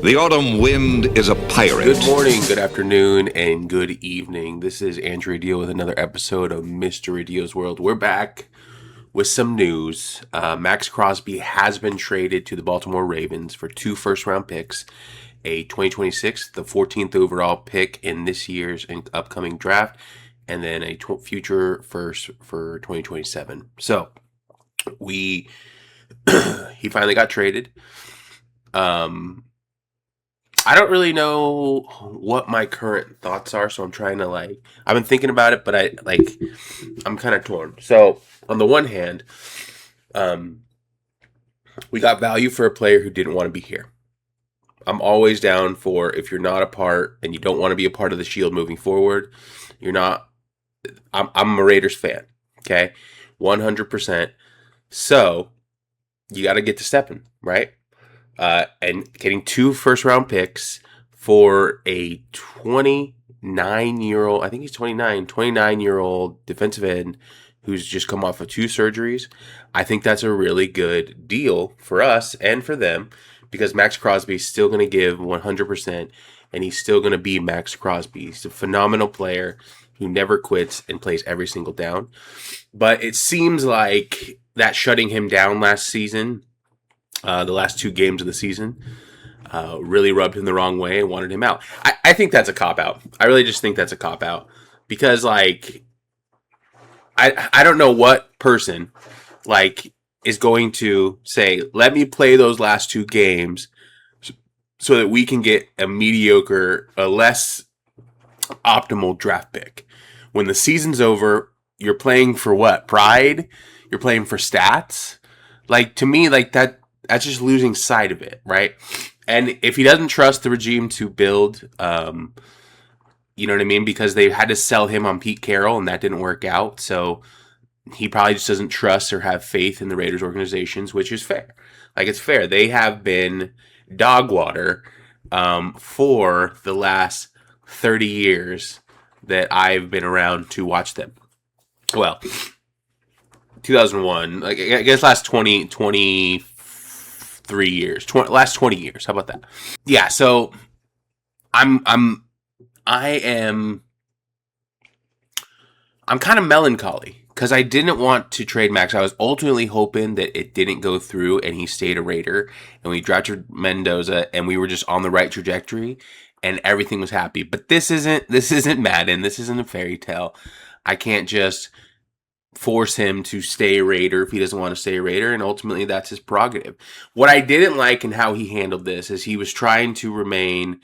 The autumn wind is a pirate. Good morning, good afternoon, and good evening. This is Mrradillo with another episode of Mrradillo's World. We're back with some news. Maxx Crosby has been traded to the Baltimore Ravens for 2 first-round picks, a 2026, the 14th overall pick in this year's and upcoming draft, and then a future first for 2027. So, he finally got traded. I don't really know what my current thoughts are, so I'm trying to I've been thinking about it, but I'm kind of torn. So on the one hand, we got value for a player who didn't want to be here. I'm always down for if you're not a part and you don't want to be a part of the Shield moving forward, you're not. I'm a Raiders fan, okay, 100%. So you got to get to stepping, right? And getting 2 first-round picks for a 29-year-old, I think he's 29-year-old defensive end who's just come off of 2 surgeries. I think that's a really good deal for us and for them because Maxx Crosby is still going to give 100%, and he's still going to be Maxx Crosby. He's a phenomenal player who never quits and plays every single down. But it seems like that shutting him down last season, the last 2 games of the season, really rubbed him the wrong way and wanted him out. I think that's a cop-out. I really just think that's a cop-out. Because, I don't know what person, is going to say, let me play those last 2 games so that we can get a less optimal draft pick. When the season's over, you're playing for what? Pride? You're playing for stats? To me, that's just losing sight of it, right? And if he doesn't trust the regime to build, you know what I mean? Because they had to sell him on Pete Carroll, and that didn't work out. So he probably just doesn't trust or have faith in the Raiders organizations, which is fair. It's fair. They have been dog water for the last 30 years that I've been around to watch them. Well, 2001, I guess last 23 years, last 20 years. How about that? Yeah, so I'm kind of melancholy because I didn't want to trade Maxx. I was ultimately hoping that it didn't go through and he stayed a Raider and we drafted Mendoza and we were just on the right trajectory and everything was happy. But this isn't Madden. This isn't a fairy tale. I can't just force him to stay a Raider if he doesn't want to stay a Raider, and ultimately that's his prerogative. What I didn't like in how he handled this is he was trying to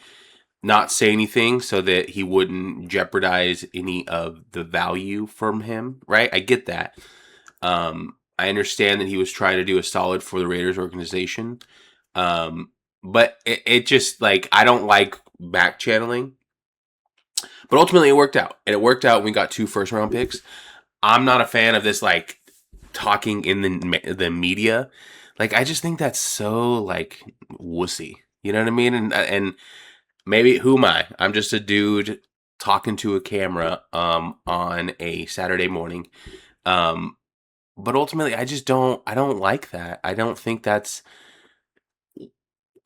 not say anything so that he wouldn't jeopardize any of the value from him, right? I get that. I understand that he was trying to do a solid for the Raiders organization, but it just, I don't like back channeling. But ultimately it worked out, and it worked out when we got 2 first-round picks. I'm not a fan of this, talking in the media. I just think that's so, wussy. You know what I mean? And maybe, who am I? I'm just a dude talking to a camera on a Saturday morning. But ultimately, I don't like that. I don't think that's...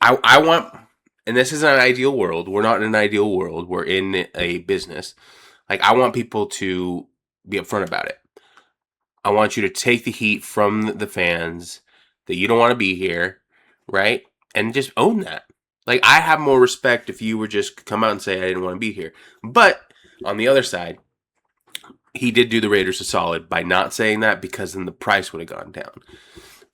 I want... And this isn't an ideal world. We're not in an ideal world. We're in a business. I want people to be upfront about it. I want you to take the heat from the fans that you don't want to be here, right? And just own that. I have more respect if you were just come out and say I didn't want to be here. But on the other side, he did do the Raiders a solid by not saying that, because then the price would have gone down.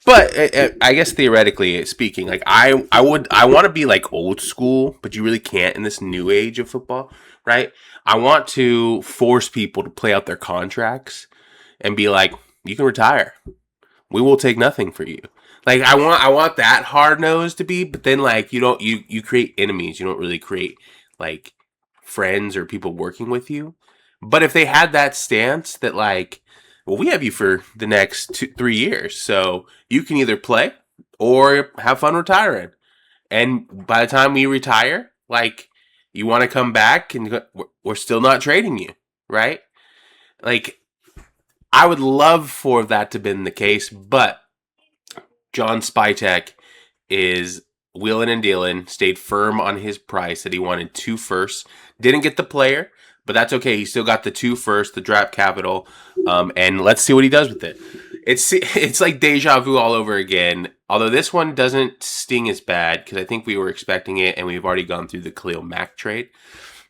But I guess theoretically speaking, I want to be old school, but you really can't in this new age of football, right? I want to force people to play out their contracts and be like, you can retire. We will take nothing for you. I want that hard nose to be, but then you create enemies. You don't really create friends or people working with you. But if they had that stance that well, we have you for the next 3 years, so you can either play or have fun retiring. And by the time we retire, you want to come back and we're still not trading you, right? I would love for that to have been the case, but John Spytek is wheeling and dealing, stayed firm on his price that he wanted 2 firsts. Didn't get the player, but that's okay. He still got the 2 firsts, the draft capital, and let's see what he does with it. It's like deja vu all over again. Although this one doesn't sting as bad because I think we were expecting it, and we've already gone through the Khalil Mack trade.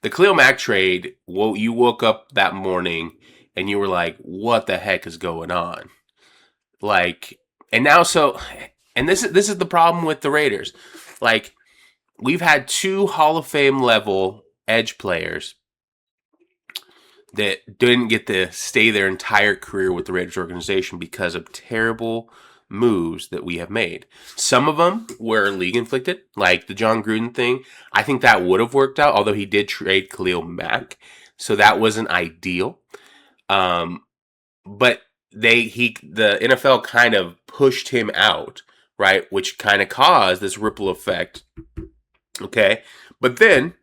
The Khalil Mack trade, well, you woke up that morning and you were like, "What the heck is going on?" Like, and now and this is the problem with the Raiders. Like, we've had 2 Hall of Fame level edge players that didn't get to stay their entire career with the Raiders organization because of terrible moves that we have made. Some of them were league inflicted, like the John Gruden thing. I think that would have worked out, although he did trade Khalil Mack, so that wasn't ideal. But the NFL kind of pushed him out, right? Which kind of caused this ripple effect. Okay. But then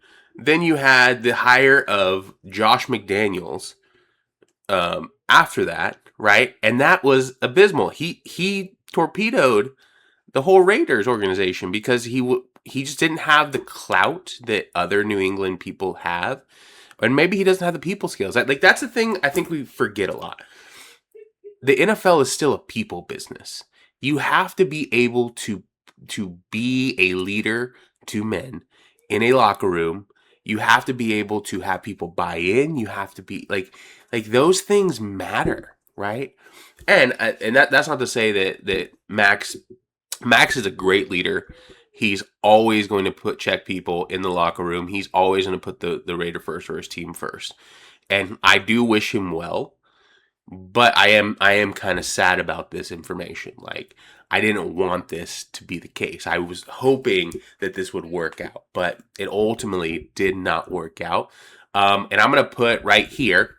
you had the hire of Josh McDaniels after that, right? And that was abysmal. He torpedoed the whole Raiders organization because he just didn't have the clout that other New England people have. And maybe he doesn't have the people skills. Like, that's the thing I think we forget a lot. The NFL is still a people business. You have to be able to be a leader to men in a locker room. You have to be able to have people buy in. You have to be like those things matter, right? And that's not to say that Maxx is a great leader. He's always going to check people in the locker room. He's always going to put the Raider first or his team first. And I do wish him well. But I am kind of sad about this information. Like, I didn't want this to be the case. I was hoping that this would work out, but it ultimately did not work out. And I'm going to put right here.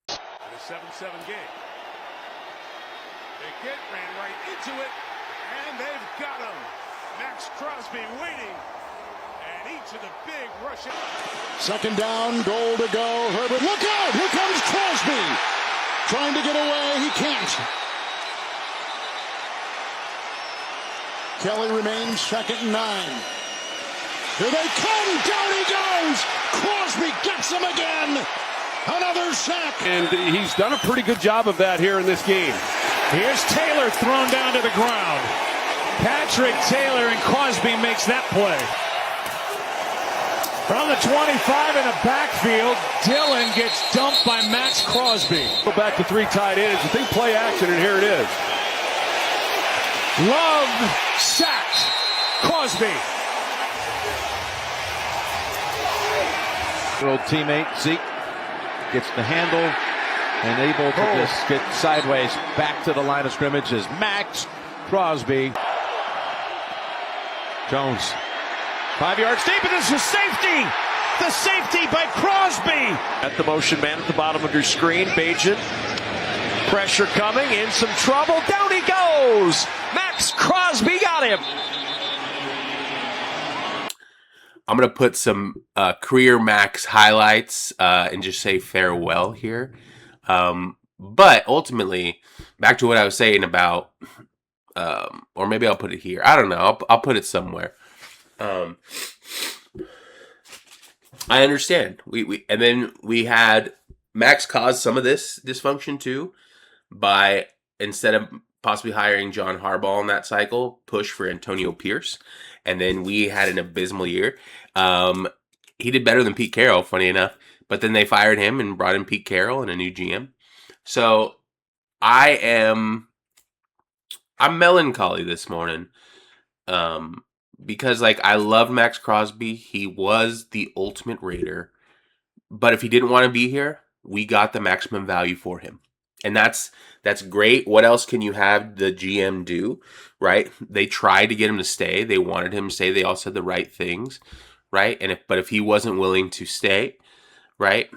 A 7-7 game. They ran right into it, and they've got him. Maxx Crosby waiting, and each of the big rush. Second down, goal to go. Herbert, look out! Here comes Crosby. Trying to get away, he can't. Kelly remains 2nd and 9. Here they come, down he goes! Crosby gets him again! Another sack! And he's done a pretty good job of that here in this game. Here's Taylor thrown down to the ground. Patrick Taylor, and Crosby makes that play. From the 25 in the backfield, Dillon gets dumped by Maxx Crosby. Go back to 3 tight ends. I think play action, and here it is. Love sacked Crosby. Old teammate Zeke gets the handle and able to just get sideways back to the line of scrimmage as Maxx Crosby. Jones. 5 yards deep, and this is safety! The safety by Crosby! At the motion man at the bottom of your screen, Bajan. Pressure coming, in some trouble, down he goes! Maxx Crosby got him! I'm going to put some career Maxx highlights and just say farewell here. But ultimately, back to what I was saying about, or maybe I'll put it here. I don't know. I'll put it somewhere. I understand. And then we had Maxx cause some of this dysfunction too by, instead of possibly hiring John Harbaugh in that cycle, push for Antonio Pierce. And then we had an abysmal year. He did better than Pete Carroll, funny enough. But then they fired him and brought in Pete Carroll and a new GM. So I'm melancholy this morning. Because, like, I love Maxx Crosby. He was the ultimate Raider. But if he didn't want to be here, we got the maximum value for him. And that's great. What else can you have the GM do, right? They tried to get him to stay. They wanted him to stay. They all said the right things, right? But if he wasn't willing to stay, right,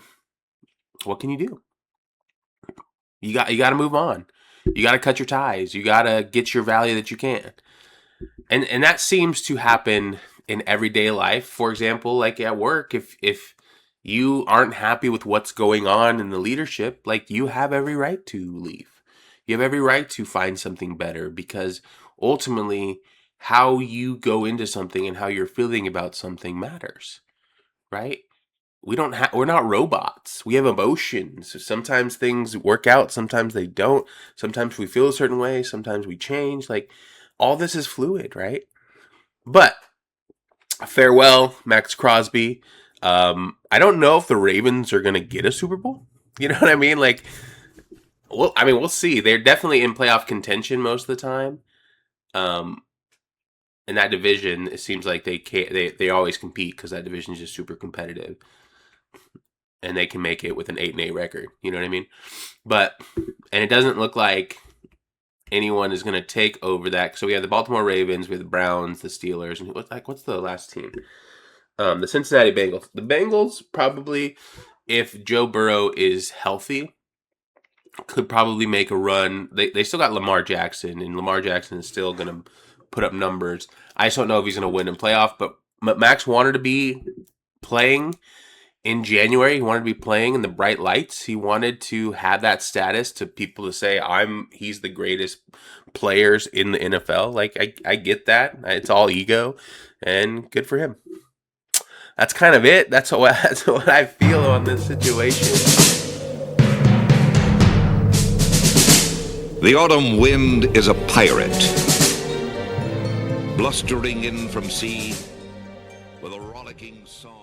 what can you do? You got to move on. You got to cut your ties. You got to get your value that you can. And that seems to happen in everyday life. For example, like at work, if you aren't happy with what's going on in the leadership, like, you have every right to leave. You have every right to find something better, because ultimately how you go into something and how you're feeling about something matters, right? We're not robots. We have emotions. So sometimes things work out, sometimes they don't. Sometimes we feel a certain way, sometimes we change. Like, all this is fluid, right? But farewell, Maxx Crosby. I don't know if the Ravens are going to get a Super Bowl. You know what I mean? Like, we'll see. They're definitely in playoff contention most of the time. In that division, it seems like they always compete because that division is just super competitive. And they can make it with an 8-8 record. You know what I mean? And it doesn't look like anyone is going to take over that. So we have the Baltimore Ravens, we have the Browns, the Steelers, and what's the last team? The Cincinnati Bengals. The Bengals probably, if Joe Burrow is healthy, could probably make a run. They still got Lamar Jackson, and Lamar Jackson is still going to put up numbers. I just don't know if he's going to win in playoff, but Max wanted to be playing in January. He wanted to be playing in the bright lights. He wanted to have that status to people to say, he's the greatest players in the NFL. Like, I get that. It's all ego, and good for him. That's kind of it. That's what I feel on this situation. The autumn wind is a pirate, blustering in from sea with a rollicking song.